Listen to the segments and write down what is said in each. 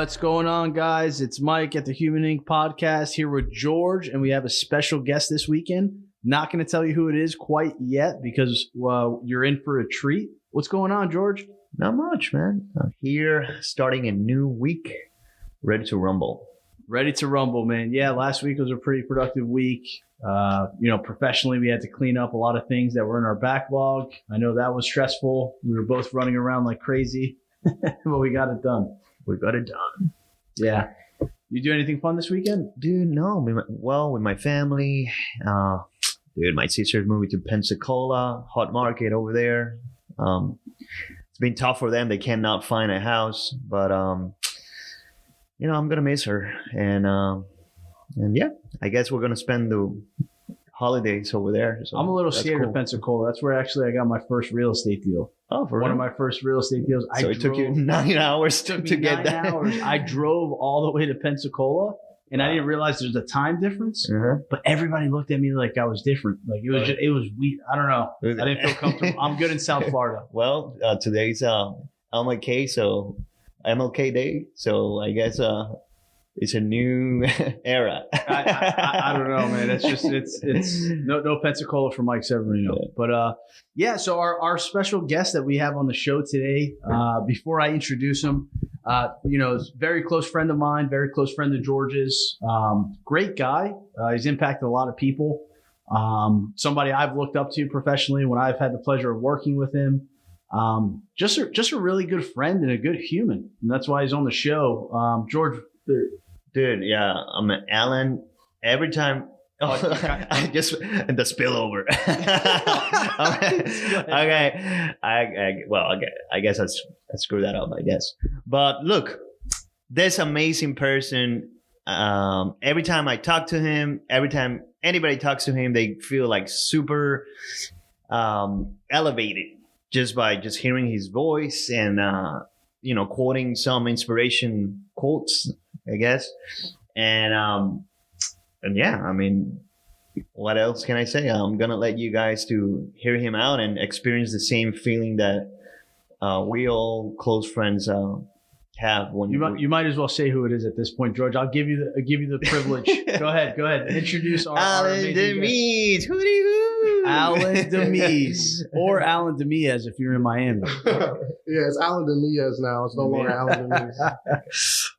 What's going on, guys? It's Mike at the Humaninc podcast here with George, and we have a special guest this weekend. Not going to tell you who it is quite yet because you're in for a treat. What's going on, George? Not much, man. I'm here starting a new week, ready to rumble. Ready to rumble, man. Yeah, last week was a pretty productive week. Professionally, we had to clean up a lot of things that were in our backlog. I know that was stressful. We were both running around like crazy, but we got it done. We got it done. Yeah. You do anything fun this weekend? Dude, no. With my family. My sister's moving to Pensacola, hot market over there. It's been tough for them. They cannot find a house, but I'm gonna miss her, and yeah, I guess we're gonna spend the holidays over there. So I'm a little scared of Pensacola. That's where actually I got my first real estate deal. Oh, for one of my first real estate deals. So it took you 9 hours to get that. 9 hours. I drove all the way to Pensacola, and I didn't realize there's a time difference. But everybody looked at me like I was different. Like it was weird. I don't know. I didn't feel comfortable. I'm good in South Florida. Well, today's MLK, so MLK Day. So I guess it's a new era. I don't know, man. It's no Pensacola for Mike Severino. Yeah. But so our special guest that we have on the show today, before I introduce him, is a very close friend of mine, very close friend of George's. Great guy. He's impacted a lot of people. Somebody I've looked up to professionally when I've had the pleasure of working with him. Just a really good friend and a good human, and that's why he's on the show. George. Dude, yeah, I'm Alain. Every time, I just the spillover. Okay, I guess I screwed that up. I guess, but look, this amazing person. Every time I talk to him, every time anybody talks to him, they feel like super elevated just by hearing his voice and quoting some inspiration quotes, I guess. And yeah, I mean, what else can I say? I'm going to let you guys to hear him out and experience the same feeling that we all close friends have. When you might as well say who it is at this point, George. I'll give you the privilege. Go ahead. Introduce our Alain Damisse. Alain Damisse, or Alain Damisse if you're in Miami. Yeah, it's Alain Damisse now. It's no longer Alain Damisse.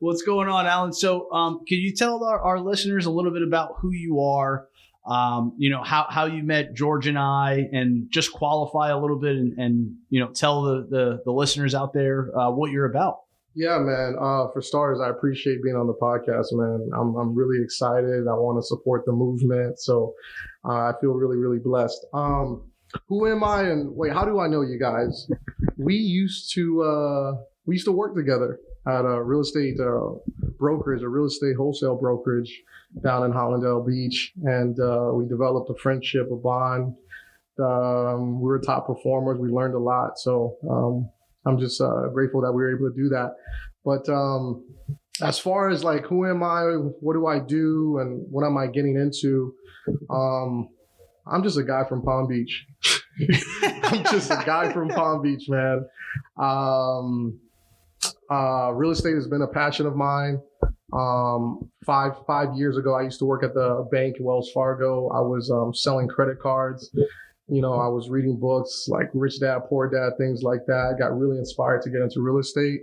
What's going on, Alain? So, can you tell our listeners a little bit about who you are? How you met George and I, and just qualify a little bit, and tell the listeners out there what you're about. Yeah, man. For starters, I appreciate being on the podcast, man. I'm really excited. I want to support the movement, so I feel really, really blessed. Who am I? And wait, how do I know you guys? We used to work together at a real estate brokerage, a real estate wholesale brokerage down in Hollandale Beach, and we developed a friendship, a bond. We were top performers. We learned a lot, so I'm just grateful that we were able to do that. But as far as like, who am I? What do I do? And what am I getting into? I'm just a guy from Palm Beach. I'm just a guy from Palm Beach, man. Real estate has been a passion of mine. 5 years ago, I used to work at the bank, Wells Fargo. I was selling credit cards. I was reading books like Rich Dad, Poor Dad, things like that. I got really inspired to get into real estate.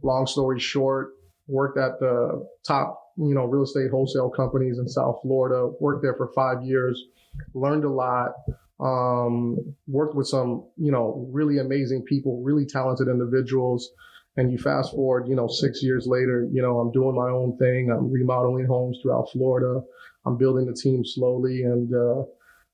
Long story short, worked at the top, real estate wholesale companies in South Florida. Worked there for 5 years, learned a lot. Worked with some, really amazing people, really talented individuals. And you fast forward, 6 years later, I'm doing my own thing. I'm remodeling homes throughout Florida. I'm building the team slowly, and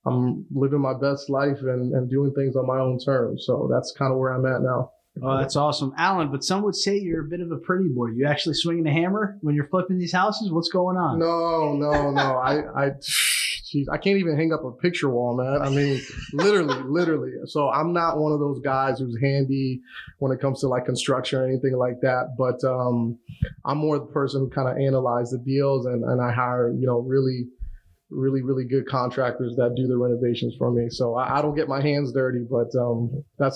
I'm living my best life and doing things on my own terms. So that's kind of where I'm at now. Oh, that's awesome. Alain, but some would say you're a bit of a pretty boy. You actually swinging a hammer when you're flipping these houses? What's going on? No. I can't even hang up a picture wall, man. I mean, literally. So I'm not one of those guys who's handy when it comes to like construction or anything like that. But I'm more the person who kind of analyze the deals, and I hire, really really, really good contractors that do the renovations for me. So I don't get my hands dirty, but I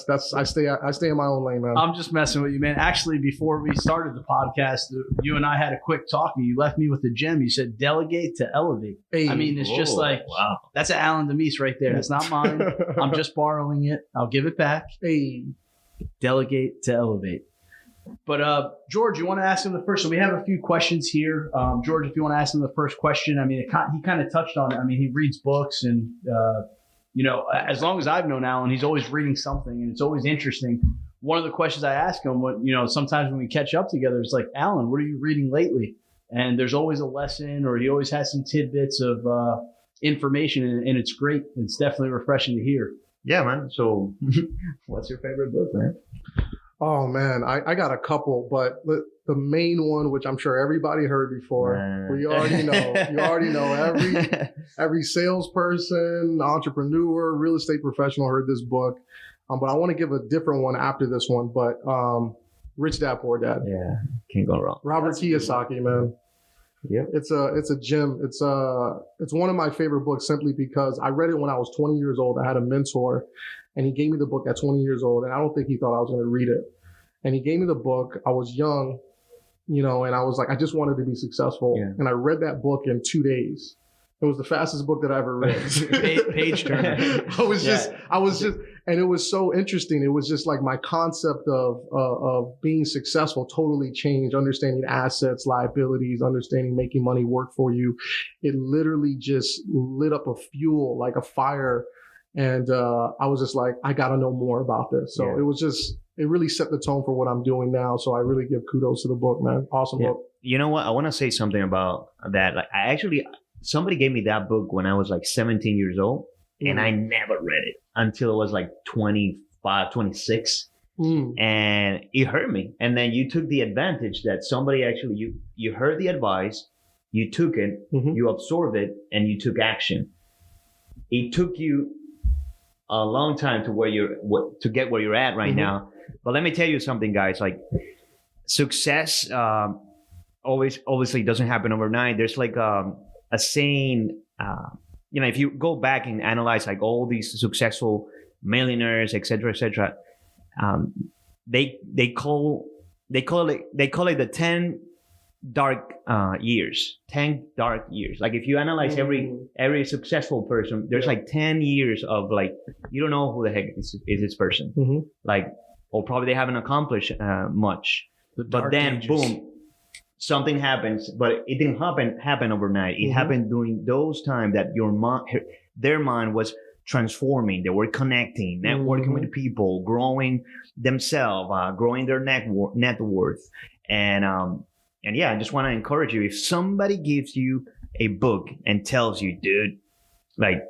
stay in my own lane, man. I'm just messing with you, man. Actually, before we started the podcast, you and I had a quick talk, and you left me with a gem. You said delegate to elevate. Hey, I mean, it's just like, wow. That's an Alain Damisse right there. That's not mine. I'm just borrowing it. I'll give it back. hey, Delegate to elevate. But George, you want to ask him the first? So we have a few questions here. George, if you want to ask him the first question, I mean, he kind of touched on it. I mean, he reads books, and as long as I've known Alan, he's always reading something, and it's always interesting. One of the questions I ask him, sometimes when we catch up together, it's like, Alan, what are you reading lately? And there's always a lesson, or he always has some tidbits of information, and it's great. It's definitely refreshing to hear. Yeah, man. So, what's your favorite book, man? Oh man, I got a couple, but the main one, which I'm sure everybody heard before, you already know every salesperson, entrepreneur, real estate professional heard this book. But I want to give a different one after this one. But Rich Dad Poor Dad. Yeah, can't go wrong. Robert Kiyosaki, man. Yeah, it's a gem. It's one of my favorite books simply because I read it when I was 20 years old. I had a mentor, and he gave me the book at 20 years old, and I don't think he thought I was going to read it. And he gave me the book. I was young, and I was like, I just wanted to be successful. Yeah. And I read that book in 2 days. It was the fastest book that I ever read. Page turner. I was just, and it was so interesting. It was just like my concept of being successful totally changed. Understanding assets, liabilities, understanding making money work for you. It literally just lit up a fuel, like a fire. And I was just like, I got to know more about this. So it really set the tone for what I'm doing now. So I really give kudos to the book, man. Awesome book. You know what? I want to say something about that. Like, somebody gave me that book when I was like 17 years old, and I never read it until it was like 25, 26. And it hurt me. And then you took the advantage that somebody actually, you heard the advice, you took it, you absorbed it, and you took action. It took you a long time to get where you're at right now. But let me tell you something, guys. Like, success obviously doesn't happen overnight. There's like a saying, if you go back and analyze like all these successful millionaires, et cetera, they call it the 10 dark years. 10 dark years. Like, if you analyze every successful person, there's like 10 years of like, you don't know who the heck is this person. Like, or probably they haven't accomplished much. But then ages. Boom, something happens, but it didn't happen overnight. It happened during those times that their mind was transforming. They were connecting, networking with people, growing themselves, growing their net worth. And I just want to encourage you. If somebody gives you a book and tells you, dude, like,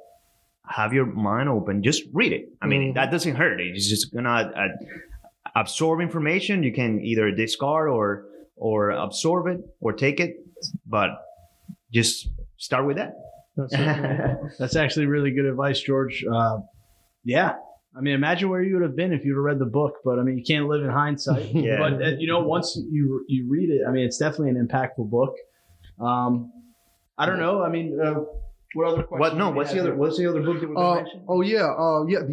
have your mind open, just read it. I mean, that doesn't hurt. It's just gonna absorb information. You can either discard or absorb it or take it, but just start with that. That's actually really good advice, George. Yeah. I mean, imagine where you would have been if you'd have read the book, but I mean, you can't live in hindsight. But once you read it, I mean, it's definitely an impactful book. I don't know. I mean, what other questions? What's the other book that was mentioned?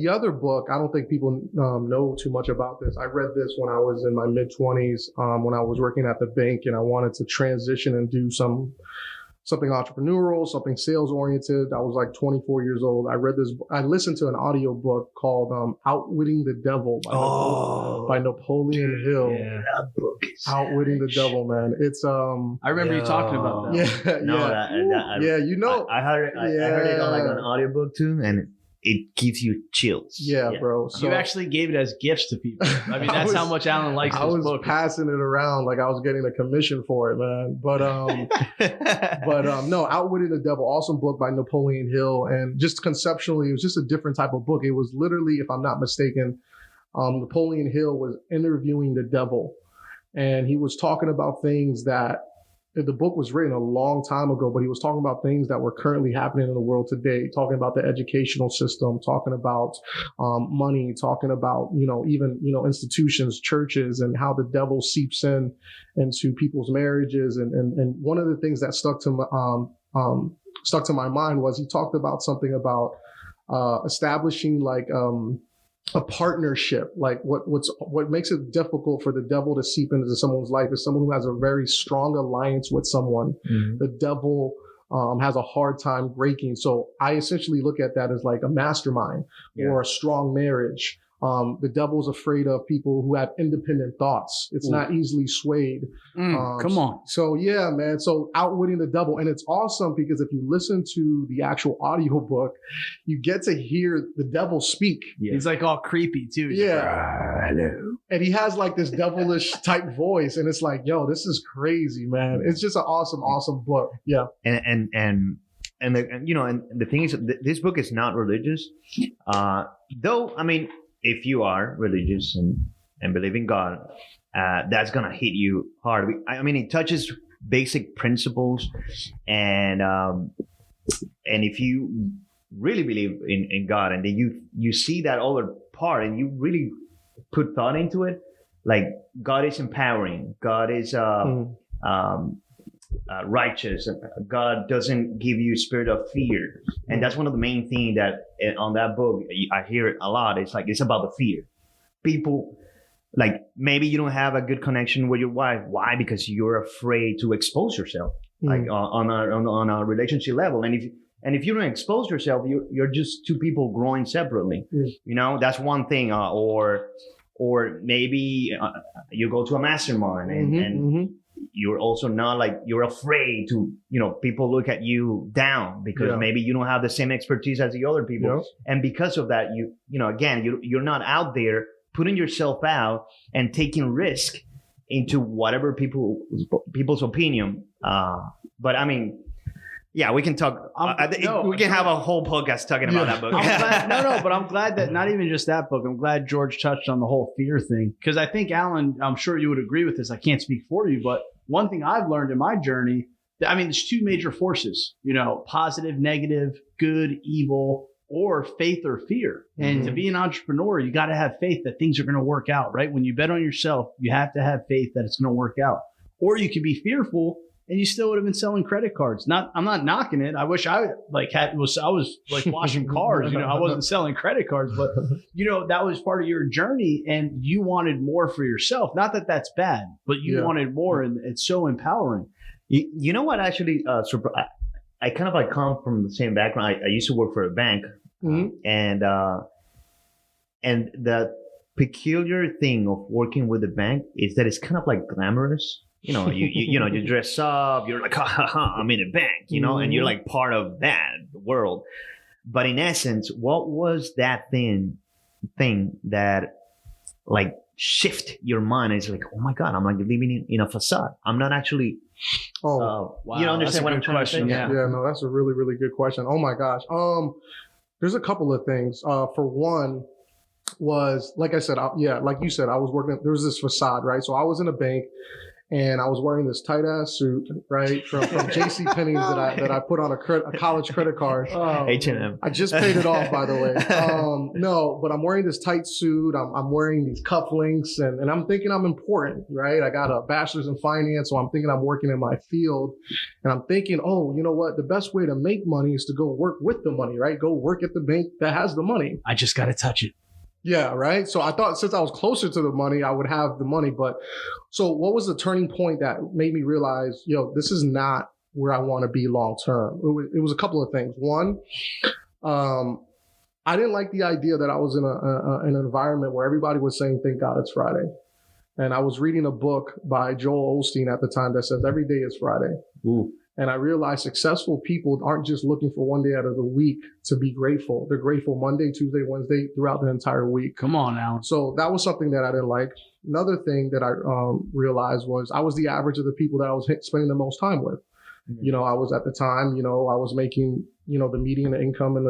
The other book, I don't think people know too much about this. I read this when I was in my mid-20s, when I was working at the bank, and I wanted to transition and do something entrepreneurial, something sales oriented. I was like 24 years old. I read this. I listened to an audio book called Outwitting the Devil by Napoleon Hill. Yeah, that book is Outwitting the Devil, man. It's I remember you talking about that. I heard it on like an audiobook too, and it gives you chills. Yeah, bro. So you actually gave it as gifts to people. I mean, that's how much Alan likes this book. I was passing it around like I was getting a commission for it, man. But no, Outwitting the Devil, awesome book by Napoleon Hill. And just conceptually, it was just a different type of book. It was literally, if I'm not mistaken, Napoleon Hill was interviewing the devil. And he was talking about things that the book was written a long time ago, but he was talking about things that were currently happening in the world today, talking about the educational system, talking about money, talking about, even institutions, churches, and how the devil seeps into people's marriages. And one of the things that stuck to stuck to my mind was he talked about something about establishing like a partnership. Like what makes it difficult for the devil to seep into someone's life is someone who has a very strong alliance with someone. Mm-hmm. The devil has a hard time breaking. So I essentially look at that as like a mastermind or a strong marriage. The devil's afraid of people who have independent thoughts. It's not easily swayed. Come on. So yeah, man. So outwitting the devil. And it's awesome because if you listen to the actual audiobook, you get to hear the devil speak. Yeah. He's like all creepy too. Yeah. Hello. And he has like this devilish type voice. And it's like, yo, this is crazy, man. It's just an awesome book. Yeah. And the thing is, this book is not religious. Though, I mean, if you are religious and believe in God, that's going to hit you hard. I mean, it touches basic principles. And if you really believe in God and then you see that other part and you really put thought into it, like God is empowering, God is righteous, God doesn't give you a spirit of fear. And that's one of the main things that on that book, I hear it a lot. It's like, it's about the fear. People, like maybe you don't have a good connection with your wife. Why? Because you're afraid to expose yourself, like on a relationship level. And if you don't expose yourself, you're just two people growing separately. You know, that's one thing. Or maybe you go to a mastermind and you're also not like, you're afraid to, people look at you down because maybe you don't have the same expertise as the other people. Yeah. And because of that, you're not out there putting yourself out and taking risk into whatever people's opinion. But I mean, yeah, we can talk. We can have a whole podcast talking about that book. But I'm glad that not even just that book. I'm glad George touched on the whole fear thing. Because I think, Alan, I'm sure you would agree with this. I can't speak for you, but one thing I've learned in my journey, I mean, there's two major forces, positive, negative, good, evil, or faith or fear. And to be an entrepreneur, you got to have faith that things are going to work out, right? When you bet on yourself, you have to have faith that it's going to work out. Or you could be fearful and you still would have been selling credit cards. I'm not knocking it. I wish I was like washing cars. I wasn't selling credit cards, but that was part of your journey, and you wanted more for yourself. Not that that's bad, but you wanted more, and it's so empowering. You know what? Actually, I kind of like come from the same background. I used to work for a bank, and the peculiar thing of working with a bank is that it's kind of like glamorous. You dress up, you're like, I'm in a bank, and you're like part of that world. But in essence, what was that thing that like shift your mind? It's like, oh my God, I'm like living in a facade. I'm not actually. Wow. You understand what I'm trying to say? Yeah, no, that's a really, really good question. Oh my gosh. There's a couple of things. For one was, like I said, like you said, I was working, there was this facade, right? So I was in a bank. And I was wearing this tight ass suit, right, from J.C. Penney's that I put on a college credit card. H&M. I just paid it off, by the way. No, but I'm wearing this tight suit. I'm wearing these cufflinks, and I'm thinking I'm important, right? I got a bachelor's in finance, so I'm thinking I'm working in my field, and I'm thinking, oh, you know what? The best way to make money is to go work with the money, right? Go work at the bank that has the money. I just got to touch it. Yeah, right. So I thought since I was closer to the money, I would have the money. But so what was the turning point that made me realize, this is not where I want to be long term? It was a couple of things. One, I didn't like the idea that I was in an environment where everybody was saying, thank God it's Friday. And I was reading a book by Joel Osteen at the time that says every day is Friday. Ooh. And I realized successful people aren't just looking for one day out of the week to be grateful. They're grateful Monday, Tuesday, Wednesday, throughout the entire week. Come on, Alan. So that was something that I didn't like. Another thing that I realized was I was the average of the people that I was spending the most time with. Mm-hmm. I was at the time, I was making, the median income in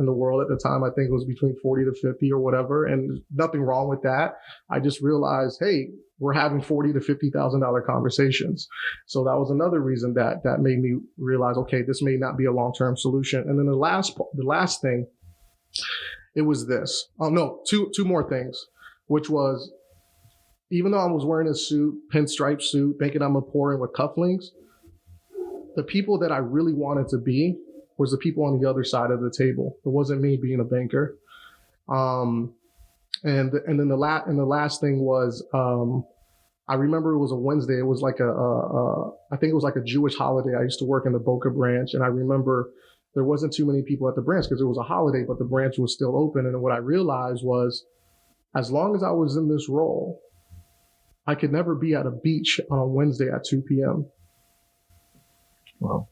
the world at the time, I think it was between 40 to 50 or whatever. And nothing wrong with that. I just realized, hey, we're having $40,000 to $50,000 conversations. So that was another reason that made me realize, okay, this may not be a long-term solution. And then the last thing, it was this. Oh no, two more things, which was, even though I was wearing a suit, pinstripe suit, thinking I'm important with cufflinks, the people that I really wanted to be was the people on the other side of the table. It wasn't me being a banker. And then the last thing was, I remember it was a Wednesday. It was like I think it was like a Jewish holiday. I used to work in the Boca branch, and I remember there wasn't too many people at the branch because it was a holiday, but the branch was still open. And what I realized was, as long as I was in this role, I could never be at a beach on a Wednesday at 2 p.m.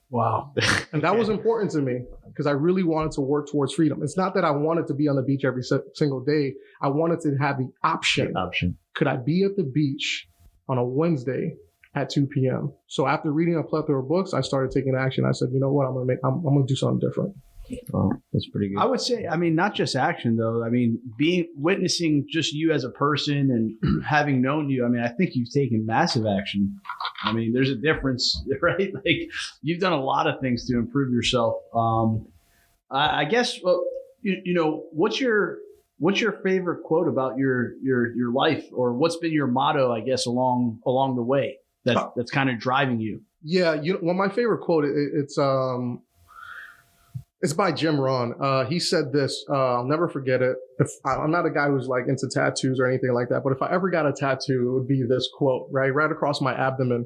Wow. And that was important to me because I really wanted to work towards freedom. It's not that I wanted to be on the beach every single day. I wanted to have the option. Could I be at the beach on a Wednesday at 2 p.m.? So after reading a plethora of books, I started taking action. I said, you know what? I'm going to do something different. Oh, that's pretty good. I would say, I mean, not just action though. I mean, witnessing just you as a person and having known you, I mean, I think you've taken massive action. I mean, there's a difference, right? Like you've done a lot of things to improve yourself. I guess, well, you know, what's your favorite quote about your life, or what's been your motto, I guess, along the way that's kind of driving you? Yeah. Well, my favorite quote, it's by Jim Rohn. He said this, I'll never forget it. I'm not a guy who's like into tattoos or anything like that, but if I ever got a tattoo, it would be this quote, right across my abdomen,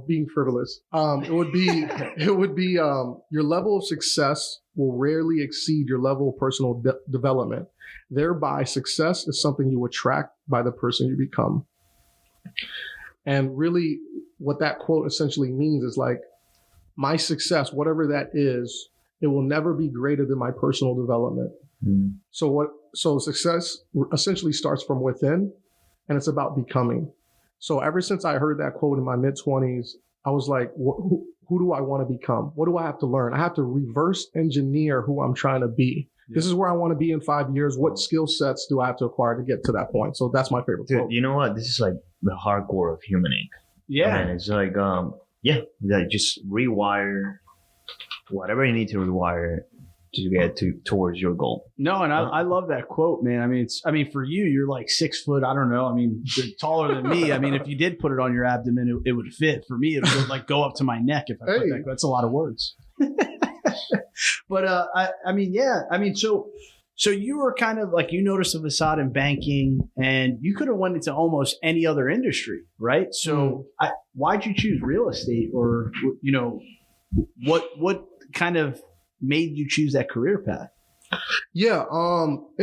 being frivolous. It would be, your level of success will rarely exceed your level of personal development. Thereby, success is something you attract by the person you become. And really what that quote essentially means is like, my success, whatever that is, it will never be greater than my personal development. Mm. So success essentially starts from within, and it's about becoming. So ever since I heard that quote in my mid-20s, I was like, who do I want to become? What do I have to learn? I have to reverse engineer who I'm trying to be. Yeah. This is where I want to be in 5 years. What skill sets do I have to acquire to get to that point? So that's my favorite quote. You know what? This is like the hardcore of Humaninc. Yeah. And it's like, just rewire whatever you need to rewire to get towards your goal. No, and I love that quote, man. I mean, for you, you're like 6 foot. I don't know. I mean, you're taller than me. I mean, if you did put it on your abdomen, it would fit. For me, it would like go up to my neck if I put that. That's a lot of words. But I mean, so you were kind of like, you noticed a facade in banking, and you could have went into almost any other industry, right? So why'd you choose real estate, or you know, what kind of made you choose that career path? Yeah,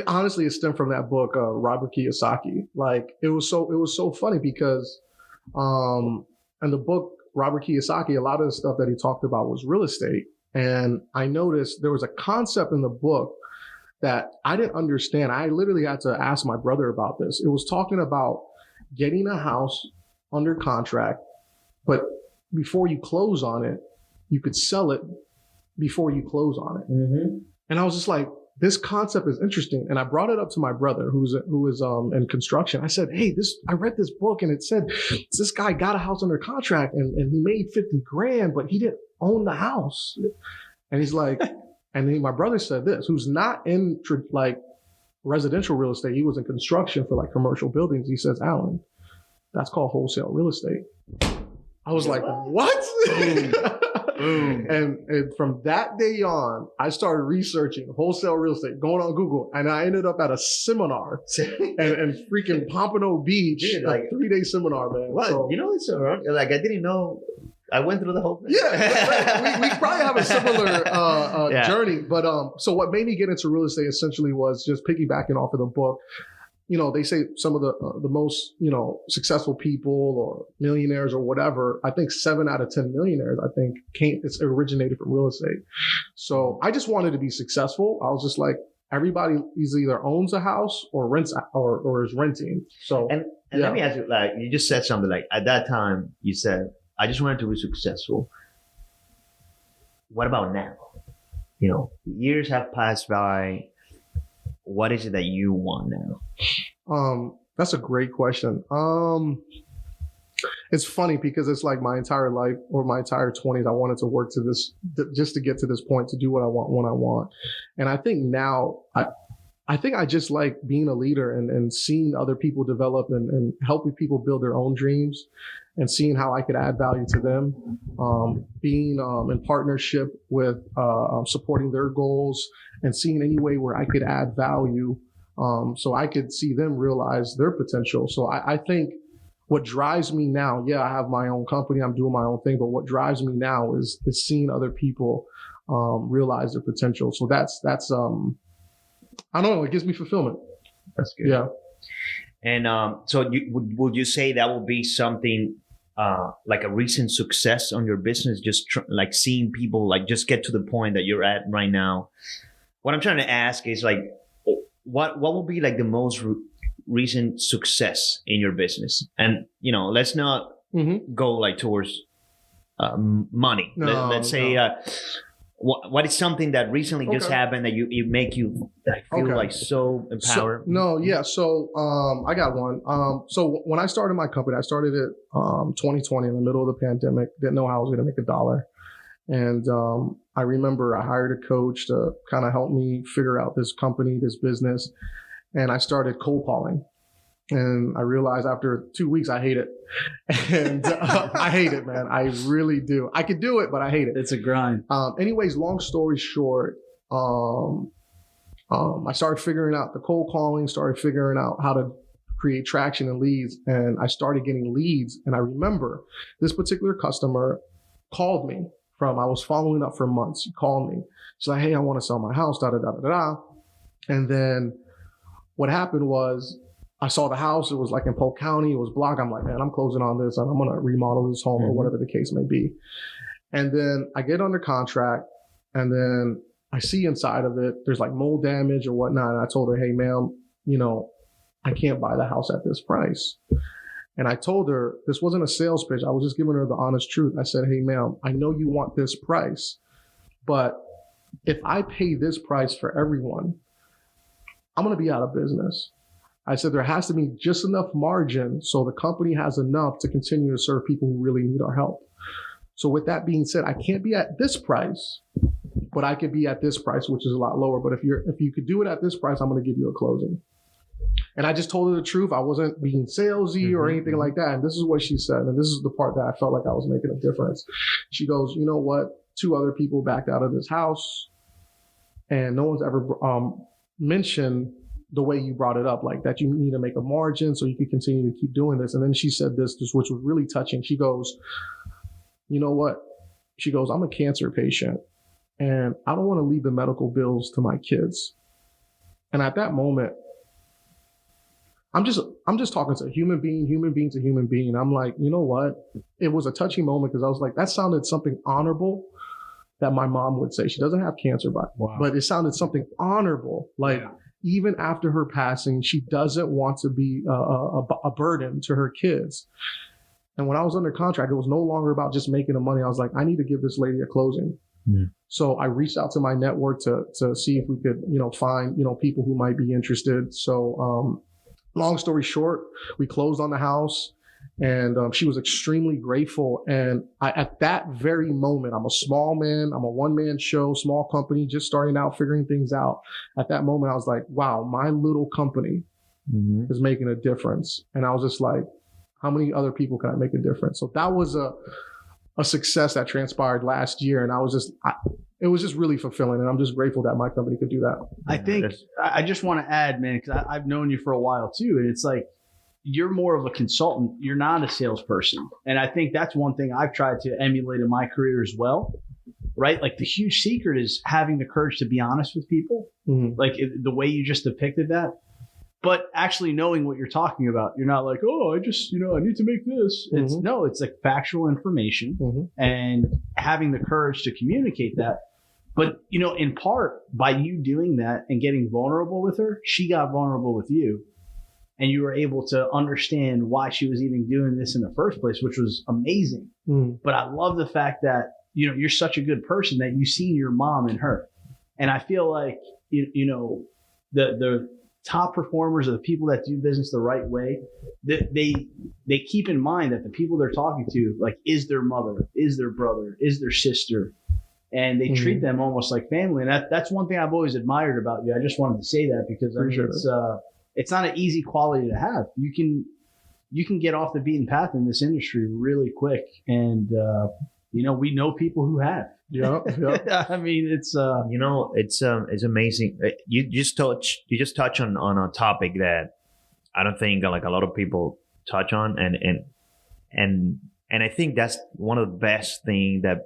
honestly, it stemmed from that book, Robert Kiyosaki. Like it was so funny because in the book Robert Kiyosaki, a lot of the stuff that he talked about was real estate, and I noticed there was a concept in the book that I didn't understand. I literally had to ask my brother about this. It was talking about getting a house under contract, but before you close on it, you could sell it before you close on it. Mm-hmm. And I was just like, this concept is interesting. And I brought it up to my brother who is in construction. I said, hey, I read this book and it said this guy got a house under contract and he made 50 grand, but he didn't own the house. And he's like, and then my brother said this, who's not in like residential real estate. He was in construction for like commercial buildings. He says, Alan, that's called wholesale real estate. I was like, what? Boom. And from that day on, I started researching wholesale real estate, going on Google, and I ended up at a seminar and freaking Pompano Beach, dude, like a 3-day seminar, man. What? So, you know, it's like I didn't know. I went through the whole thing. Yeah, we probably have a similar journey. But so what made me get into real estate essentially was just piggybacking off of the book. You know, they say some of the most, you know, successful people or millionaires or whatever, I think 7 out of 10 millionaires, I think it's originated from real estate. So I just wanted to be successful. I was just like, everybody either owns a house or rents or is renting. So, and let me ask you, like, you just said something like, at that time you said, I just wanted to be successful. What about now? You know, years have passed by. What is it that you want now? That's a great question. It's funny because it's like my entire life or my entire 20s, I wanted to work to this, just to get to this point, to do what I want when I want. And I think now, I think I just like being a leader and seeing other people develop and helping people build their own dreams and seeing how I could add value to them, being in partnership with supporting their goals and seeing any way where I could add value so I could see them realize their potential. So I think what drives me now, yeah, I have my own company, I'm doing my own thing, but what drives me now is seeing other people realize their potential. So that's I don't know, it gives me fulfillment. That's good. Yeah. And so would you say that will be something like a recent success on your business, just like seeing people like just get to the point that you're at right now? What I'm trying to ask is like, what will be like the most recent success in your business? And, you know, let's not go like towards money. Let's say what is something that recently just happened that you make you feel like so empowered? So I got one. So when I started my company, I started it 2020 in the middle of the pandemic. Didn't know how I was going to make a dollar. And I remember I hired a coach to kind of help me figure out this company, this business. And I started cold calling. And I realized after 2 weeks, I hate it. And I hate it, man. I really do. I could do it, but I hate it. It's a grind. Anyways, long story short, I started figuring out the cold calling, started figuring out how to create traction and leads. And I started getting leads. And I remember this particular customer called me I was following up for months. She called me. She's like, hey, I want to sell my house, da, da, da, da, da. And then what happened was, I saw the house. It was like in Polk County. It was blocked. I'm like, man, I'm closing on this. I'm going to remodel this home or whatever the case may be. And then I get under contract and then I see inside of it, there's like mold damage or whatnot. And I told her, hey, ma'am, you know, I can't buy the house at this price. And I told her this wasn't a sales pitch. I was just giving her the honest truth. I said, hey, ma'am, I know you want this price, but if I pay this price for everyone, I'm going to be out of business. I said there has to be just enough margin so the company has enough to continue to serve people who really need our help. So with that being said, I can't be at this price, but I could be at this price, which is a lot lower. But if you could do it at this price, I'm going to give you a closing. And I just told her the truth. I wasn't being salesy or anything like that. And this is what she said. And this is the part that I felt like I was making a difference. She goes, you know what? 2 other people backed out of this house and no one's ever mentioned the way you brought it up, like that you need to make a margin so you can continue to keep doing this. And then she said this, which was really touching. She goes, you know what? She goes, I'm a cancer patient and I don't want to leave the medical bills to my kids. And at that moment, I'm just talking to a human being to human being. I'm like, you know what? It was a touching moment because I was like, that sounded something honorable that my mom would say. She doesn't have cancer, but it sounded something honorable. Like, even after her passing, she doesn't want to be a burden to her kids. And when I was under contract, it was no longer about just making the money. I was like, I need to give this lady a closing. So I reached out to my network to see if we could, find, people who might be interested. So long story short, we closed on the house. And she was extremely grateful. And at that very moment, I'm a small man. I'm a one-man show, small company, just starting out, figuring things out. At that moment, I was like, wow, my little company is making a difference. And I was just like, how many other people can I make a difference? So that was a success that transpired last year. And it was just really fulfilling. And I'm just grateful that my company could do that. I think I just want to add, man, because I've known you for a while too. And it's like, you're more of a consultant. You're not a salesperson. And I think that's one thing I've tried to emulate in my career as well, right? Like the huge secret is having the courage to be honest with people, like the way you just depicted that, but actually knowing what you're talking about. You're not like, oh, I just, I need to make this. It's like factual information and having the courage to communicate that. But, in part by you doing that and getting vulnerable with her, she got vulnerable with you. And you were able to understand why she was even doing this in the first place, which was amazing. But I love the fact that, you're such a good person that you see your mom in her. And I feel like, the top performers are the people that do business the right way. They keep in mind that the people they're talking to, like, is their mother, is their brother, is their sister. And they treat them almost like family. And that's one thing I've always admired about you. I just wanted to say that because it's not an easy quality to have. You can you can get off the beaten path in this industry really quick. And, we know people who have. Yeah. I mean, it's it's amazing. You just touch on a topic that I don't think like a lot of people touch on, and I think that's one of the best things that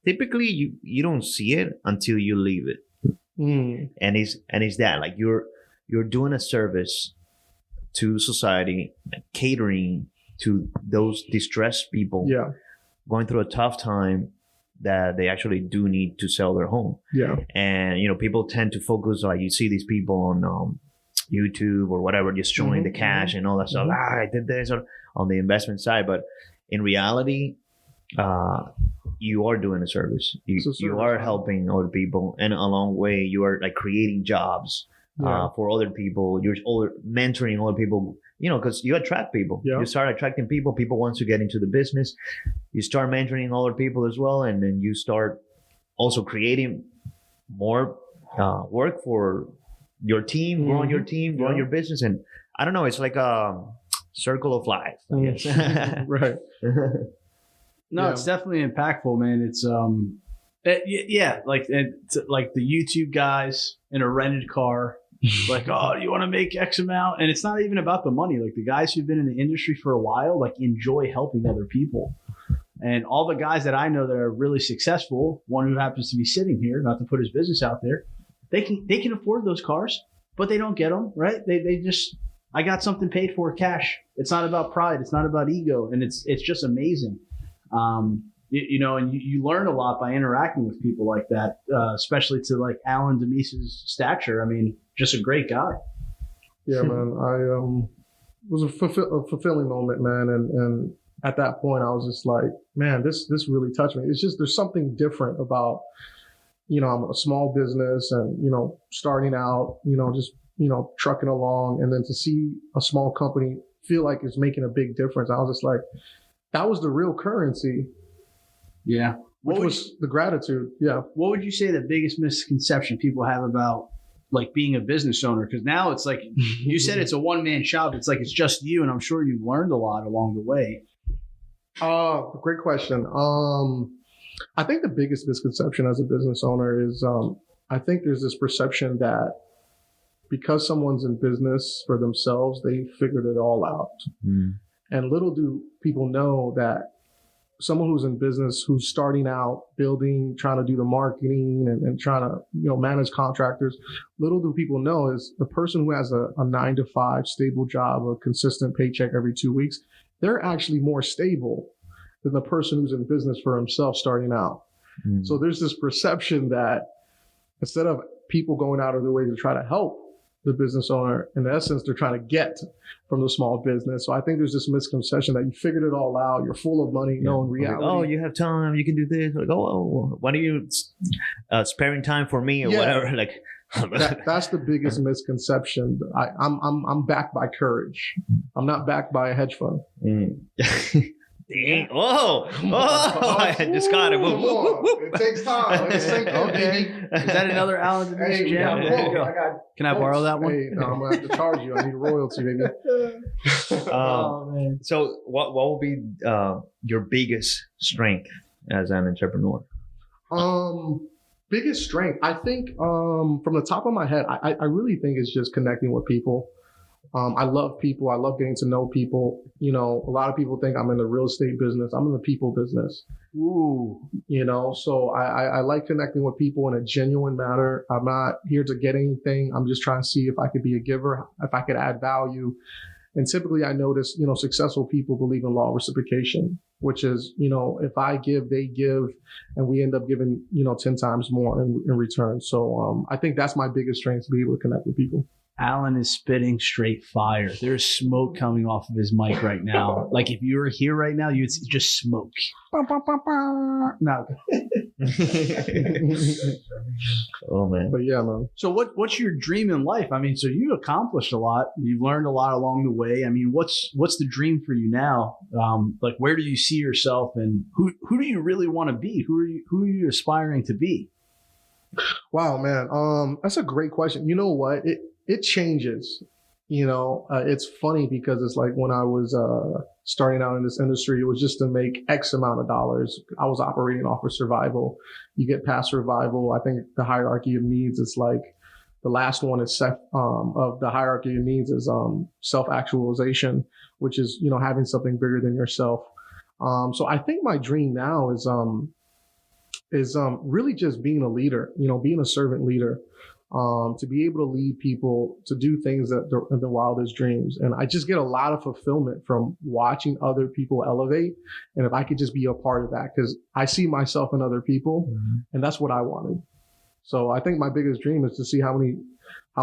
typically you don't see it until you leave it. And it's that like you're doing a service to society, catering to those distressed people, going through a tough time that they actually do need to sell their home. Yeah. And people tend to focus, like you see these people on YouTube or whatever, just showing the cash and all that stuff. I did this on the investment side, but in reality, you are doing a service. You are helping other people, and along the way, you are like creating jobs for other people. You're mentoring other people. Because you attract people. You start attracting people. People want to get into the business. You start mentoring other people as well, and then you start also creating more work for your team, growing your team, growing your business, and I don't know. It's like a circle of life, I guess. Right. No, it's definitely impactful, man. It's like the YouTube guys in a rented car. Like, oh, you want to make X amount? And it's not even about the money. Like the guys who've been in the industry for a while, like enjoy helping other people. And all the guys that I know that are really successful, one who happens to be sitting here, not to put his business out there, they can afford those cars, but they don't get them, right? They just, I got something paid for cash. It's not about pride. It's not about ego. And it's just amazing. And you learn a lot by interacting with people like that, especially to like Alain Damisse's stature. I mean, just a great guy. Yeah, man. It was a fulfilling moment, man. And at that point, I was just like, man, this really touched me. It's just, there's something different about, I'm a small business and, starting out, just, trucking along, and then to see a small company feel like it's making a big difference. I was just like, that was the real currency. Yeah. Which was the gratitude. Yeah. What would you say the biggest misconception people have about like being a business owner? Because now it's like, you said it's a one-man shop. It's like, it's just you. And I'm sure you've learned a lot along the way. Great question. I think the biggest misconception as a business owner is, I think there's this perception that because someone's in business for themselves, they figured it all out. And little do people know that someone who's in business, who's starting out, building, trying to do the marketing and trying to, manage contractors, little do people know is the person who has a 9-to-5 stable job, a consistent paycheck every 2 weeks, they're actually more stable than the person who's in business for himself starting out. So there's this perception that instead of people going out of their way to try to help the business owner, in essence, they're trying to get from the small business. So I think there's this misconception that you figured it all out. You're full of money. No, in reality. Like, oh, you have time. You can do this. Like, why are you sparing time for me or whatever? Like, that's the biggest misconception. I'm backed by courage. I'm not backed by a hedge fund. Dang. Whoa. I just got it. It takes time. Okay. Is that another Alain Damisse jam? Can I borrow that one? Hey, no, I'm going to have to charge you. I need a royalty, baby. Man. So what will be your biggest strength as an entrepreneur? Biggest strength, I think, from the top of my head, I really think it's just connecting with people. I love people. I love getting to know people. A lot of people think I'm in the real estate business. I'm in the people business. Ooh. So I like connecting with people in a genuine manner. I'm not here to get anything. I'm just trying to see if I could be a giver, if I could add value. And typically I notice, successful people believe in law of reciprocation, which is, if I give, they give, and we end up giving, 10 times more in return. So I think that's my biggest strength, to be able to connect with people. Alan is spitting straight fire. There's smoke coming off of his mic right now. Like if you were here right now, you'd see just smoke. No. Oh man. But yeah, man. So what's your dream in life? I mean, so you accomplished a lot. You've learned a lot along the way. I mean, what's the dream for you now? Like where do you see yourself, and who do you really want to be? Who are you aspiring to be? Wow, man. That's a great question. You know what? It changes it's funny because it's like when I was starting out in this industry, it was just to make X amount of dollars. I was operating off of survival. You get past survival, I think the hierarchy of needs is like the last one is of the hierarchy of needs is self-actualization, which is having something bigger than yourself. So I think my dream now is really just being a leader, being a servant leader. To be able to lead people to do things that are the wildest dreams. And I just get a lot of fulfillment from watching other people elevate. And if I could just be a part of that, because I see myself in other people, and that's what I wanted. So I think my biggest dream is to see how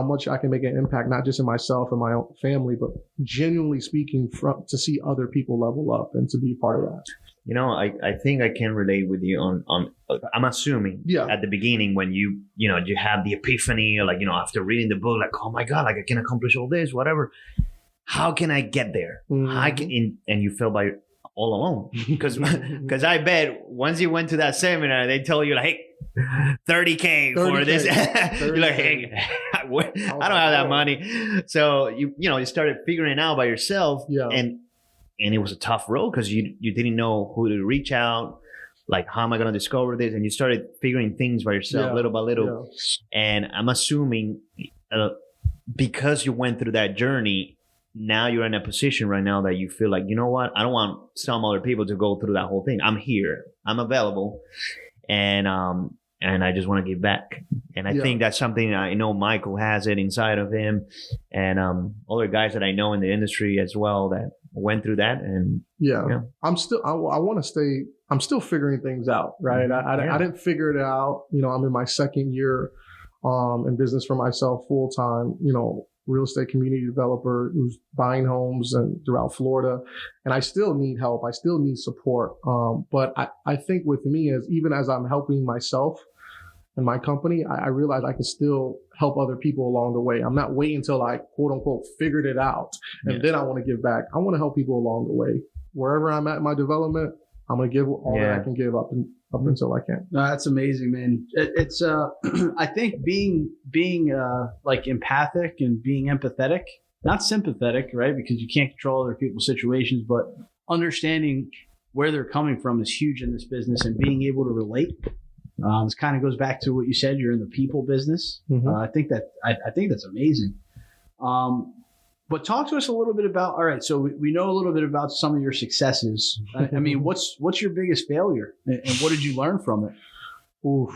much I can make an impact, not just in myself and my own family, but genuinely speaking to see other people level up and to be a part of that. I think I can relate with you on I'm assuming at the beginning when you have the epiphany, like, after reading the book, like, oh my God, like I can accomplish all this, whatever. How can I get there? And you feel by all alone. Because I bet once you went to that seminar, they tell you like, hey, 30K for this. You're like, hey, I don't have that money. So you started figuring it out by yourself. And it was a tough road because you didn't know who to reach out. Like, how am I going to discover this? And you started figuring things by yourself little by little. And I'm assuming because you went through that journey, now you're in a position right now that you feel like, you know what? I don't want some other people to go through that whole thing. I'm here. I'm available. And I just want to give back. And I think that's something I know Michael has it inside of him. And other guys that I know in the industry as well that went through that. And I'm still figuring things out, right? I didn't figure it out. I'm in my second year in business for myself full time, real estate community developer who's buying homes and throughout Florida. And I still need help. I still need support. But I think with me, even as I'm helping myself and my company, I realize I can still help other people along the way. I'm not waiting until I quote unquote figured it out and then I want to give back. I want to help people along the way. Wherever I'm at in my development, I'm going to give all that I can give up until I can. No, that's amazing, man. It's I think being like empathic and being empathetic, not sympathetic, right? Because you can't control other people's situations, but understanding where they're coming from is huge in this business, and being able to relate. This kind of goes back to what you said. You're in the people business. I think that's amazing. But talk to us a little bit about, all right, so we know a little bit about some of your successes. I mean, what's your biggest failure and what did you learn from it? Oof.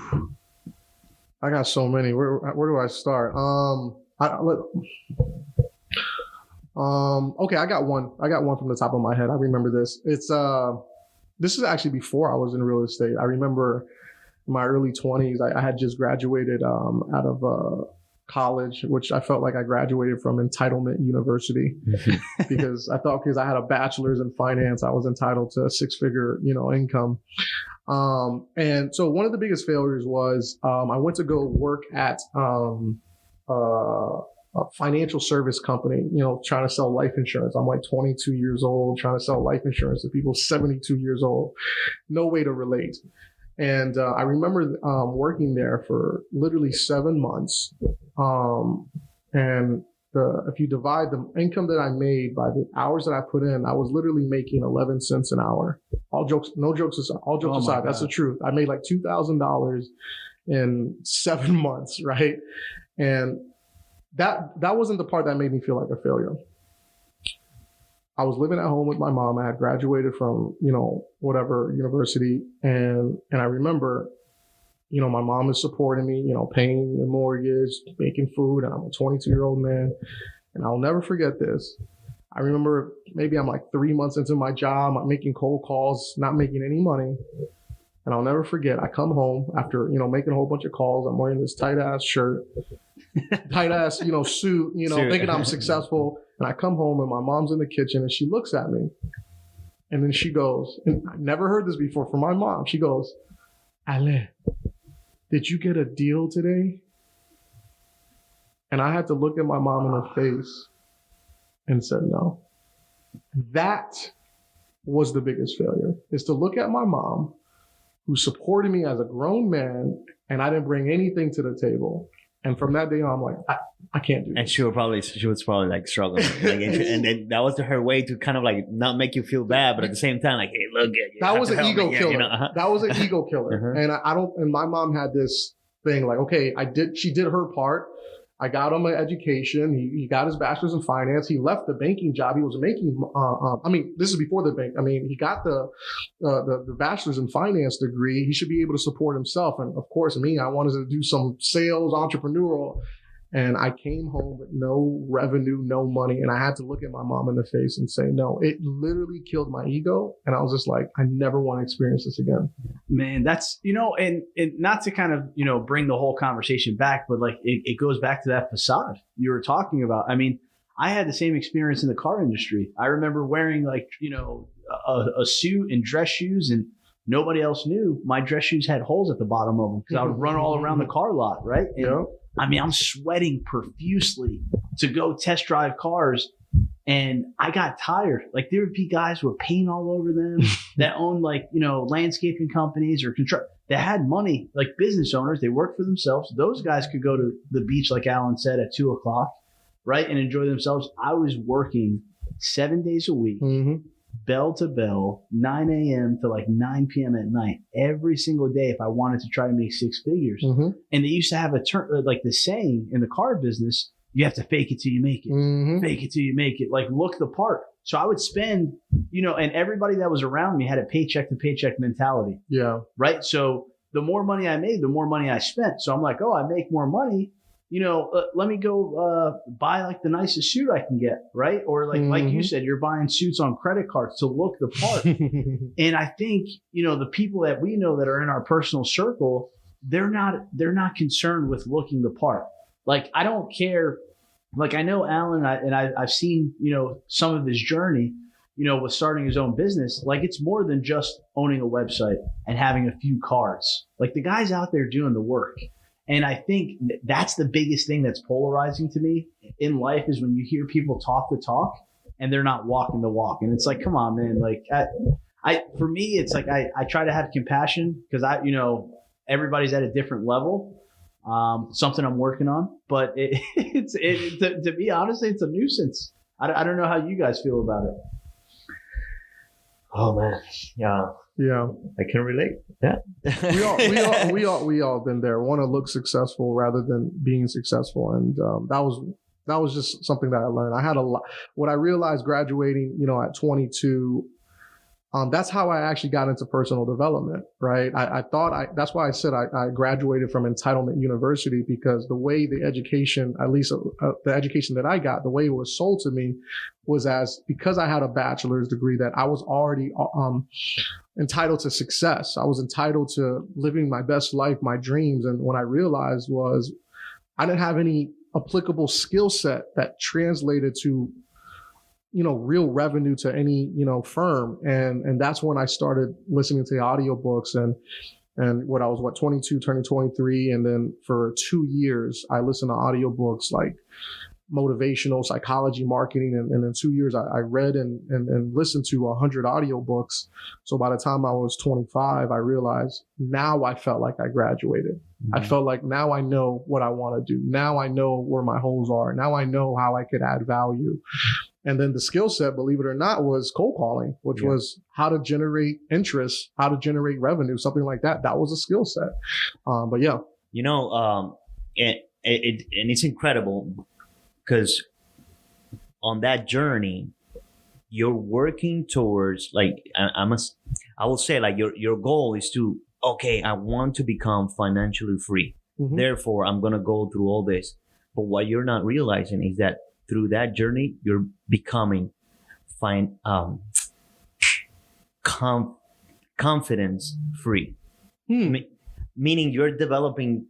I got so many. Where do I start? Okay, I got one from the top of my head. I remember this. This is actually before I was in real estate. I remember in my early 20s, I had just graduated out of college, which I felt like I graduated from entitlement university because I thought because I had a bachelor's in finance, I was entitled to a six-figure, income. And so one of the biggest failures was I went to go work at a financial service company, trying to sell life insurance. I'm like 22 years old, trying to sell life insurance to people 72 years old. No way to relate. And I remember working there for literally 7 months. And if you divide the income that I made by the hours that I put in, I was literally making 11 cents an hour. No jokes aside, that's the truth. I made like $2,000 in 7 months, right? And that wasn't the part that made me feel like a failure. I was living at home with my mom. I had graduated from, whatever university. And I remember, my mom is supporting me, paying the mortgage, making food. And I'm a 22-year-old man. And I'll never forget this. I remember maybe I'm like 3 months into my job. I'm making cold calls, not making any money. And I'll never forget, I come home after, making a whole bunch of calls. I'm wearing this tight ass shirt, tight ass, suit, thinking I'm successful. And I come home and my mom's in the kitchen and she looks at me. And then she goes, and I never heard this before from my mom. She goes, Alain, did you get a deal today? And I had to look at my mom in the face and said no. That was the biggest failure, is to look at my mom who supported me as a grown man and I didn't bring anything to the table And from that day on, I'm like, I can't do And this. she was probably like struggling, like, and then that was her way to kind of like not make you feel bad, but at the same time, like, hey, look at you. That was an ego killer. Uh-huh. That was an ego killer. Uh-huh. And I don't. And my mom had this thing like, okay, she did her part. I got him an education. He got his bachelor's in finance. He left the banking job. He was making. This is before the bank. He got the bachelor's in finance degree. He should be able to support himself. And of course, me, I wanted to do some sales, entrepreneurial. And I came home with no revenue, no money. And I had to look at my mom in the face and say, no, it literally killed my ego. And I was just like, I never want to experience this again. Man, that's, and not to kind of, bring the whole conversation back, but like it goes back to that facade you were talking about. I had the same experience in the car industry. I remember wearing like, a suit and dress shoes, and nobody else knew my dress shoes had holes at the bottom of them because I would run all around the car lot, right? And, Yeah. I'm sweating profusely to go test drive cars, and I got tired. Like there would be guys with paint all over them that owned like, landscaping companies or that had money, like business owners. They worked for themselves. Those guys could go to the beach, like Alan said, at 2:00, right? And enjoy themselves. I was working 7 days a week, bell to bell, 9 a.m. to like 9 p.m. at night, every single day if I wanted to try to make six figures. And they used to have a term, like the saying in the car business, you have to fake it till you make it. Fake it till you make it. Like look the part. So I would spend, and everybody that was around me had a paycheck to paycheck mentality. Yeah. Right. So the more money I made, the more money I spent. So I'm like, oh, I make more money. Let me go buy like the nicest suit I can get, right? Or like you said, you're buying suits on credit cards to look the part. And I think, the people that we know that are in our personal circle, they're not concerned with looking the part. Like, I don't care. Like, I know Alan, I've seen, some of his journey, with starting his own business. Like, it's more than just owning a website and having a few cards. Like, the guy's out there doing the work. And I think that's the biggest thing that's polarizing to me in life is when you hear people talk the talk and they're not walking the walk. And it's like, come on, man. Like for me, it's like, I try to have compassion because everybody's at a different level. Something I'm working on, but to be honest, it's a nuisance. I don't know how you guys feel about it. Oh man. Yeah. I can relate. Yeah. we all been there. Want to look successful rather than being successful. And that was just something that I learned. I had a lot. What I realized graduating, at 22, that's how I actually got into personal development, right? That's why I said I graduated from Entitlement University, because the way the education, at least the education that I got, the way it was sold to me was because I had a bachelor's degree that I was already entitled to success. I was entitled to living my best life, my dreams. And what I realized was I didn't have any applicable skill set that translated to real revenue to any, firm. And that's when I started listening to the audiobooks and when I was 22, turning 23. And then for 2 years, I listened to audiobooks like motivational psychology, marketing. And in 2 years, I read and listened to 100 audiobooks. So by the time I was 25, I realized now I felt like I graduated. I felt like now I know what I want to do. Now I know where my holes are. Now I know how I could add value. And then the skill set, believe it or not, was cold calling, which was how to generate interest, how to generate revenue, something like that. That was a skill set. But yeah. And it's incredible because on that journey, you're working towards I will say like your goal is to, okay, I want to become financially free. Therefore, I'm going to go through all this. But what you're not realizing is that through that journey, you're becoming confidence free. Meaning you're developing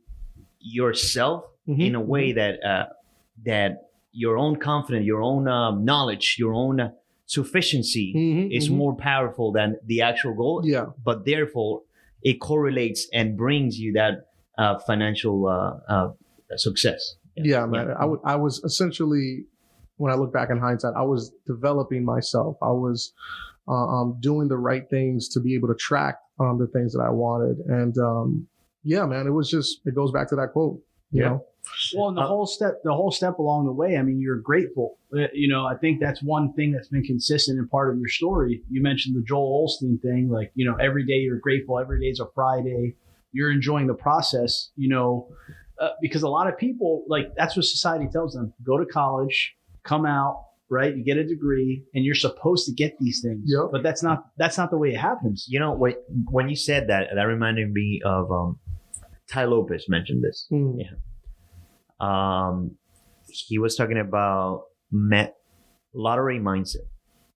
yourself in a way that your own confidence, your own knowledge, your own sufficiency is more powerful than the actual goal. Yeah. But therefore, it correlates and brings you that financial success. Yeah, man. I was essentially, when I look back in hindsight, I was developing myself. I was doing the right things to be able to track the things that I wanted. And yeah, man, it goes back to that quote, you know? Well, and the whole step along the way, I mean, you're grateful. I think that's one thing that's been consistent in part of your story. You mentioned the Joel Osteen thing, like, every day you're grateful. Every day's a Friday. You're enjoying the process, because a lot of people, like, that's what society tells them. Go to college, come out, right? You get a degree and you're supposed to get these things. Yep. But that's not the way it happens. When you said that, that reminded me of Ty Lopez mentioned this. Yeah. He was talking about lottery mindset.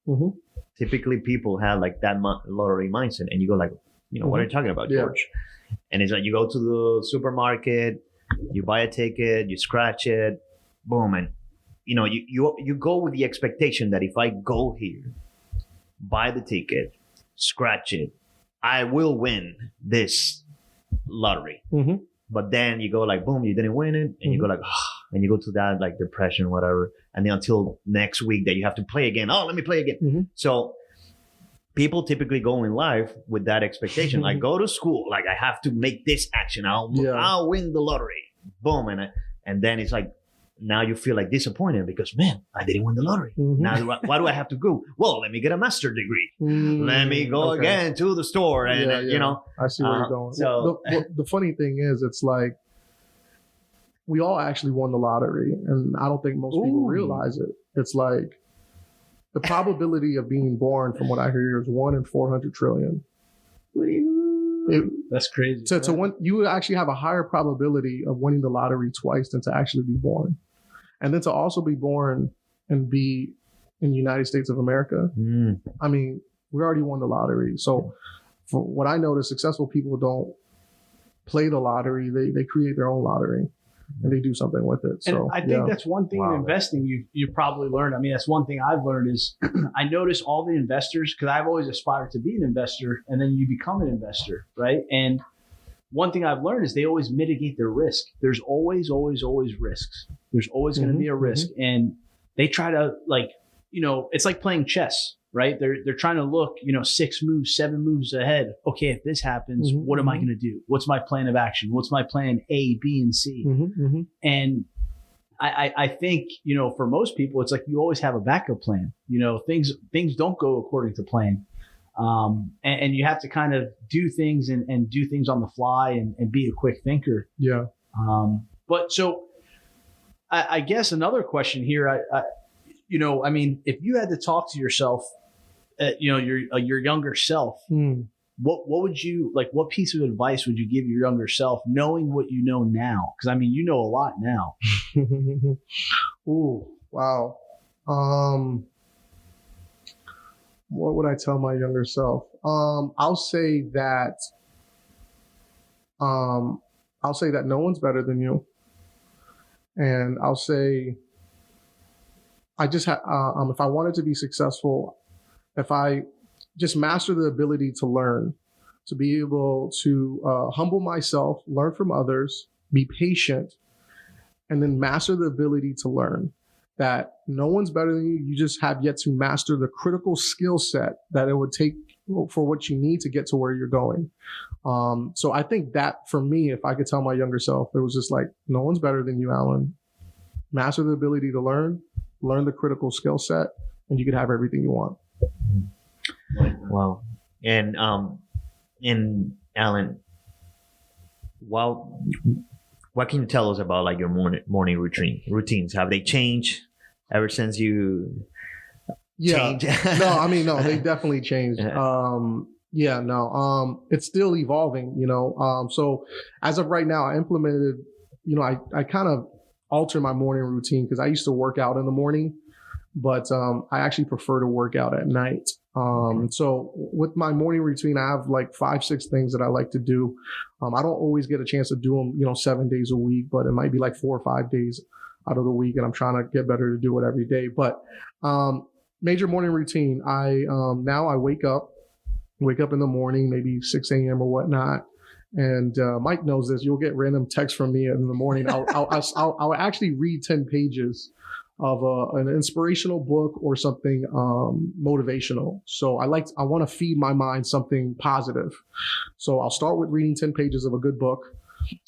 Mm-hmm. Typically people have like that lottery mindset, and you go like, what are you talking about, George? Yeah. And it's like, you go to the supermarket, you buy a ticket, you scratch it, boom. And you go with the expectation that if I go here, buy the ticket, scratch it, I will win this lottery. Mm-hmm. But then you go like, boom, you didn't win it. And you go like, and you go to that like depression, whatever. And then until next week that you have to play again. Oh, let me play again. Mm-hmm. So people typically go in life with that expectation. Like, go to school. Like, I have to make this action. I'll win the lottery. Boom. And then it's like, now you feel like disappointed because, man, I didn't win the lottery. Mm-hmm. Now, why do I have to go? Well, let me get a master's degree. Let me go again to the store. And, I see where you're going. So the funny thing is, it's like, we all actually won the lottery. And I don't think most people realize it. It's like, the probability of being born, from what I hear, is 1 in 400 trillion. That's crazy. So you actually have a higher probability of winning the lottery twice than to actually be born. And then to also be born and be in the United States of America. I mean, we already won the lottery. So from what I notice, successful people don't play the lottery. They create their own lottery. And they do something with it. So and I think that's one thing in investing you probably learned. I mean, that's one thing I've learned is I notice all the investors, because I've always aspired to be an investor, and then you become an investor, right? And one thing I've learned is they always mitigate their risk. There's always, always, always risks. There's always going to be a risk. And they try to, like, it's like playing chess, right? They're trying to look, 6 moves, 7 moves ahead. Okay, if this happens, what am I going to do? What's my plan of action? What's my plan A, B, and C? And I think, for most people, it's like you always have a backup plan. Things don't go according to plan. And you have to kind of do things and do things on the fly and be a quick thinker. Yeah. But so I guess another question here, I mean, if you had to talk to yourself, your younger self, what would you like? What piece of advice would you give your younger self, knowing what you know now? Because I mean, you know a lot now. Ooh, wow. What would I tell my younger self? I'll say that no one's better than you, and I'll say I just if I wanted to be successful, if I just master the ability to learn, to be able to humble myself, learn from others, be patient, and then master the ability to learn that no one's better than you. You just have yet to master the critical skill set that it would take for what you need to get to where you're going. So I think that for me, if I could tell my younger self, it was just like, no one's better than you, Alan. Master the ability to learn the critical skill set, and you could have everything you want. Wow. And Alan, what can you tell us about like your morning routines? Have they changed ever since you changed? No, they definitely changed. It's still evolving, so as of right now, I implemented, I kind of alter my morning routine because I used to work out in the morning, but I actually prefer to work out at night. So with my morning routine, I have like 5-6 things that I like to do. I don't always get a chance to do them, 7 days a week, but it might be like 4 or 5 days out of the week. And I'm trying to get better to do it every day. But major morning routine, now I wake up in the morning, maybe 6 a.m. or whatnot. And Mike knows this. You'll get random texts from me in the morning. I'll actually read 10 pages of an inspirational book or something motivational. So I want to feed my mind something positive. So I'll start with reading 10 pages of a good book.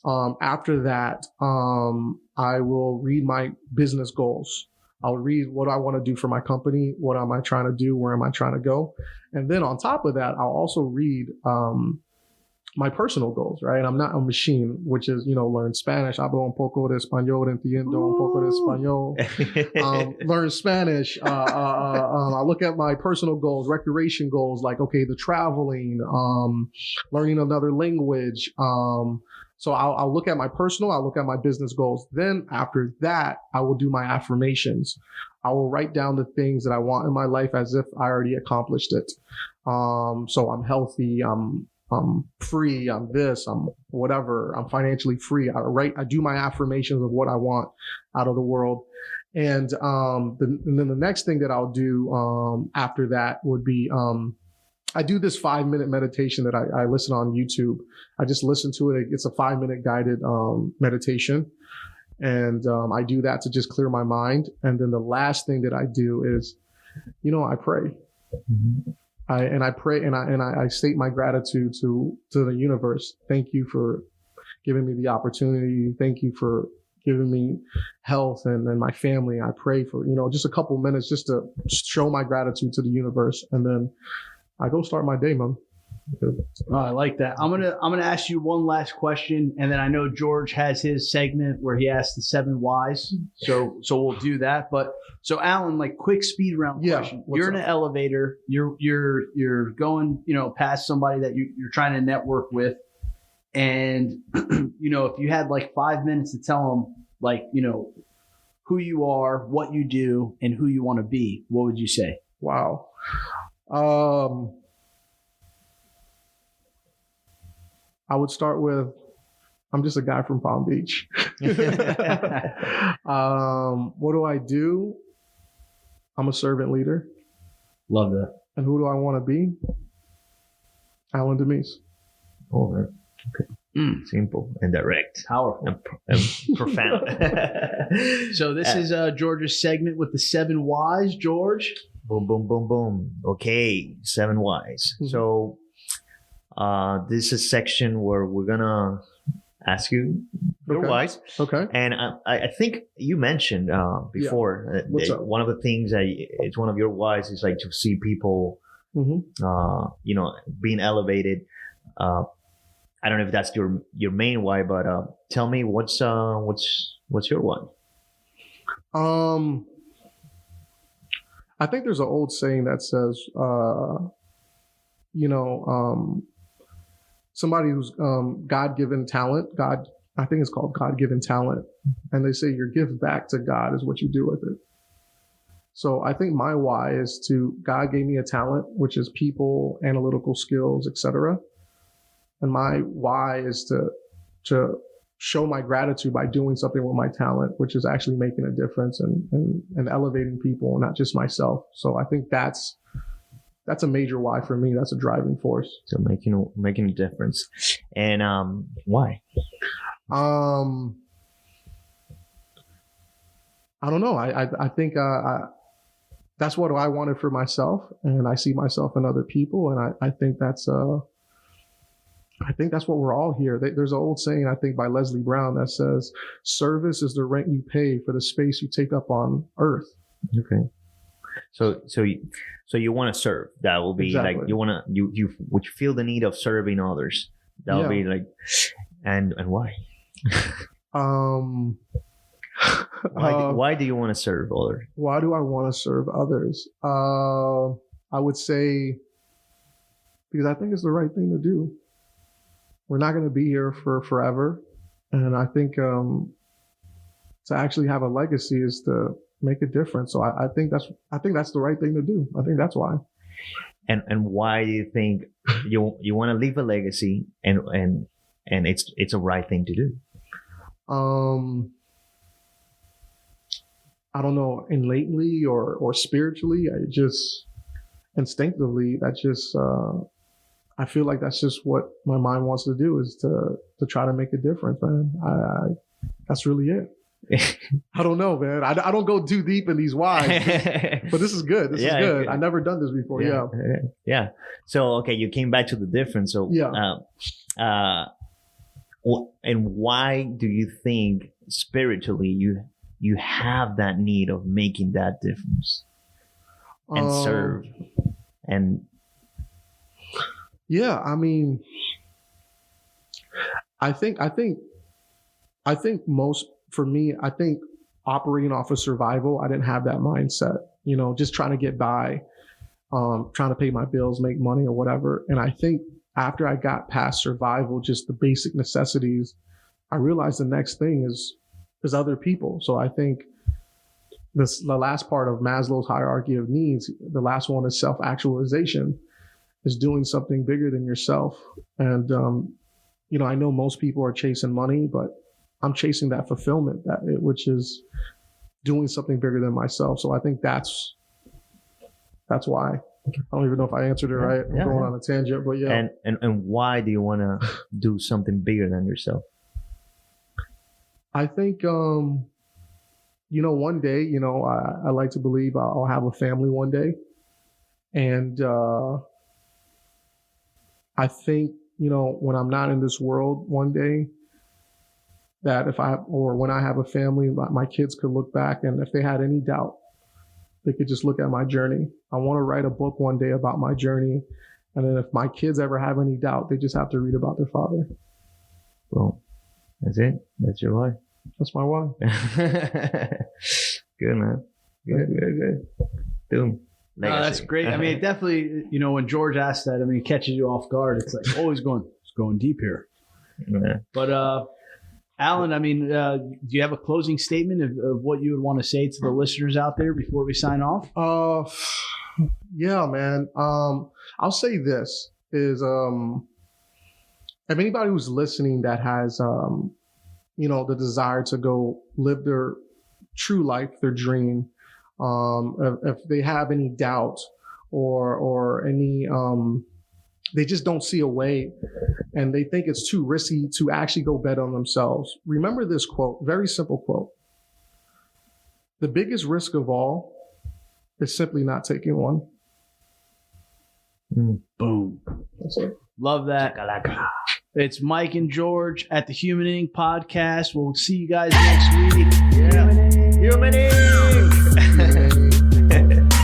After that, I will read my business goals. I'll read what I want to do for my company. What am I trying to do? Where am I trying to go? And then on top of that, I'll also read my personal goals, right? I'm not a machine, which is, learn Spanish. Hablo un poco de español, entiendo un poco de español. Learn Spanish. I look at my personal goals, recreation goals, like, okay, the traveling, learning another language. So I'll look at my personal, I'll look at my business goals. Then after that, I will do my affirmations. I will write down the things that I want in my life as if I already accomplished it. So I'm healthy, I'm free, I'm this, I'm whatever, I'm financially free. I do my affirmations of what I want out of the world. And then the next thing that I'll do after that would be, I do this 5-minute meditation that I listen on YouTube. I just listen to it. It's a 5-minute guided meditation. And I do that to just clear my mind. And then the last thing that I do is, I pray. Mm-hmm. I pray and I state my gratitude to the universe. Thank you for giving me the opportunity. Thank you for giving me health and my family. I pray for, just a couple minutes just to show my gratitude to the universe. And then I go start my day, man. Oh, I like that. I'm gonna ask you one last question, and then I know George has his segment where he asks the 7 whys. So we'll do that. But so Alan, like quick speed round question. You're in an elevator. You're going, past somebody that you're trying to network with, and if you had like 5 minutes to tell them, like, who you are, what you do, and who you want to be, what would you say? Wow. I would start with, I'm just a guy from Palm Beach. What do I do? I'm a servant leader. Love that. And who do I want to be? Alain Damisse. Oh, okay. Simple and direct. Powerful. And profound. So this is George's segment with the 7 whys. George? Boom, boom, boom, boom. Okay, 7 whys. Mm-hmm. So this is a section where we're gonna ask you your whys. Okay. And I think you mentioned before one of the things that it's one of your whys is like to see people, being elevated. I don't know if that's your main why, but tell me what's your one? I think there's an old saying that says, somebody who's God-given talent, I think it's called God-given talent. And they say your gift back to God is what you do with it. So I think my why is God gave me a talent, which is people, analytical skills, etc. And my why is to show my gratitude by doing something with my talent, which is actually making a difference and elevating people, not just myself. So I think that's a major why for me. That's a driving force. So making a difference. And why? I don't know. I think that's what I wanted for myself, and I see myself in other people, and I think that's what we're all here. There's an old saying, I think by Leslie Brown, that says, "Service is the rent you pay for the space you take up on earth." Okay. So you want to serve. That will be exactly. Like you feel the need of serving others. That will be like, and why? Why do you want to serve others? Why do I want to serve others? I would say because I think it's the right thing to do. We're not going to be here for forever, and I think to actually have a legacy is to make a difference. So I think that's the right thing to do. I think that's why. And why do you think you want to leave a legacy and it's a right thing to do? I don't know, innately or spiritually, I just instinctively, that's just I feel like that's just what my mind wants to do, is to try to make a difference, man. That's really it. I don't know, man. I don't go too deep in these whys, but this is good. This is good. I've never done this before. Yeah. So, okay, you came back to the difference. So, and why do you think spiritually you have that need of making that difference and serve? And yeah, I mean, I think most, for me, I think operating off of survival, I didn't have that mindset, you know, just trying to get by, trying to pay my bills, make money or whatever. And I think after I got past survival, just the basic necessities, I realized the next thing is other people. So I think the last part of Maslow's hierarchy of needs, the last one is self-actualization, is doing something bigger than yourself. And, you know, I know most people are chasing money, but I'm chasing that fulfillment, which is doing something bigger than myself. So I think that's why. I don't even know if I answered it right. I'm going on a tangent, but yeah. And why do you want to do something bigger than yourself? I think, you know, one day, you know, I like to believe I'll have a family one day. And I think, you know, when I'm not in this world one day, that when I have a family, my kids could look back, and if they had any doubt, they could just look at my journey. I want to write a book one day about my journey. And then if my kids ever have any doubt, they just have to read about their father. Well, that's it. That's your why. That's my why. Good, man. Good. Boom. That's great. I mean, it definitely, you know, when George asked that, I mean, it catches you off guard. It's like, oh, he's going deep here. Yeah. But, Alan, I mean, do you have a closing statement of what you would want to say to the listeners out there before we sign off? Yeah, man. I'll say this is, if anybody who's listening that has, you know, the desire to go live their true life, their dream, if they have any doubt or any, they just don't see a way and they think it's too risky to actually go bet on themselves. Remember this quote, very simple quote. The biggest risk of all is simply not taking one. Boom. That's it. Love that. It's Mike and George at the Humaninc podcast. We'll see you guys next week. Yeah. Humaninc.